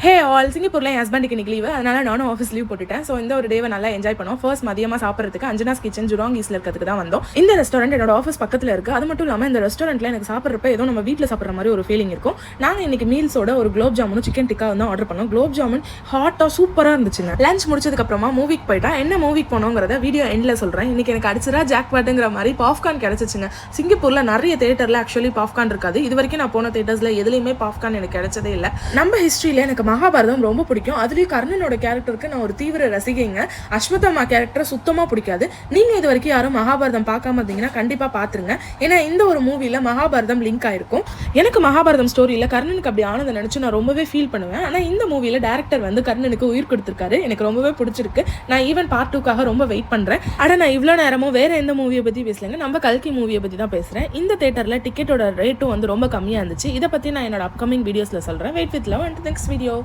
Hey all சிங்கப்பூரில் என் ஹஸ்பண்டுக்கு இன்னைக்கு லீவு, அதனால் நானும் ஆஃபீஸ் லீவ் போட்டுட்டேன். ஸோ இந்த ஒரு டேவை நல்லா என்ஜாய் பண்ணோம். ஃபர்ஸ்ட் மதியமாக சாப்பிட்றதுக்கு அஞ்சனாஸ் கிச்சன் ஜுராங் ஈஸ்ட்ல இருக்கிறதுக்கு தான் வந்தோம். இந்த ரெஸ்டாரண்ட் என்னோட ஆஃபீஸ் பக்கத்தில் இருக்குது. அது மட்டும் இல்லாமல் இந்த ரெஸ்டாரண்ட்டில் எனக்கு சாப்பிட்றப்ப ஏதோ நம்ம வீட்டில் சாப்பிட்ற மாதிரி ஒரு ஃபீலிங் இருக்கும். நாங்கள் இன்னைக்கு மீல்ஸோட ஒரு குலோப் ஜாமுனும் சிக்கன் டிக்கா வந்து ஆர்டர் பண்ணோம். குலோப் ஜாமுன் ஹாட்டாக சூப்பராக இருந்துச்சுங்க. லஞ்ச் முடிச்சதுக்கப்புறமா மூவிக்கு போயிட்டா என்ன மூவிக்கு போனோங்கிறத வீடியோ எண்டில் சொல்கிறேன். இன்னைக்கு எனக்கு அடிச்சதா ஜாக் பாட்டுங்கிற மாதிரி பாப்கார்ன் கிடச்சிச்சுங்க. சிங்கப்பூரில் நிறைய தேட்டரில் ஆக்சுவலி பாப்கார்ன் இருக்காது. இது வரைக்கும் நான் போன தேட்டர்ஸில் எதுலையுமே பாப்கார்ன் எனக்கு கிடைச்சதே இல்லை. நம்ம ஹிஸ்ட்ரியில் எனக்கு மகாபாரதம் ரொம்ப பிடிக்கும். அதுலேயும் கர்ணனோட கேரக்டருக்கு நான் ஒரு தீவிர ரசிகைங்க. அஸ்வத்தாமா கேரக்டர் சுத்தமாக பிடிக்காது. நீங்கள் இது வரைக்கும் யாரும் மகாபாரதம் பார்க்காம இருந்தீங்கன்னா கண்டிப்பாக பார்த்துருங்க. ஏன்னா இந்த ஒரு மூவியில் மகாபாரதம் லிங்க் ஆயிருக்கும். எனக்கு மகாபாரதம் ஸ்டோரியில் கர்ணனுக்கு அப்படி ஆனதை நினச்சி நான் ரொம்பவே ஃபீல் பண்ணுவேன். ஆனால் இந்த மூவியில் டேரக்டர் வந்து கர்ணனுக்கு உயிர் கொடுத்துருக்காரு. எனக்கு ரொம்பவே பிடிச்சிருக்கு. நான் ஈவன் பார்ட் 2க்காக ரொம்ப வெயிட் பண்ணுறேன். ஆனால் நான் இவ்வளோ நேரமும் வேறு எந்த மூவியை பற்றி பேசலைங்க, நம்ம கல்கி மூவியை பற்றி தான் பேசுகிறேன். இந்த தேட்டரில் டிக்கெட்டோட ரேட்டும் வந்து ரொம்ப கம்மியாக இருந்துச்சு. இதை பற்றி நான் என்னோட அப்கமிங் வீடியோஸில் சொல்கிறேன். Wait with love and next video.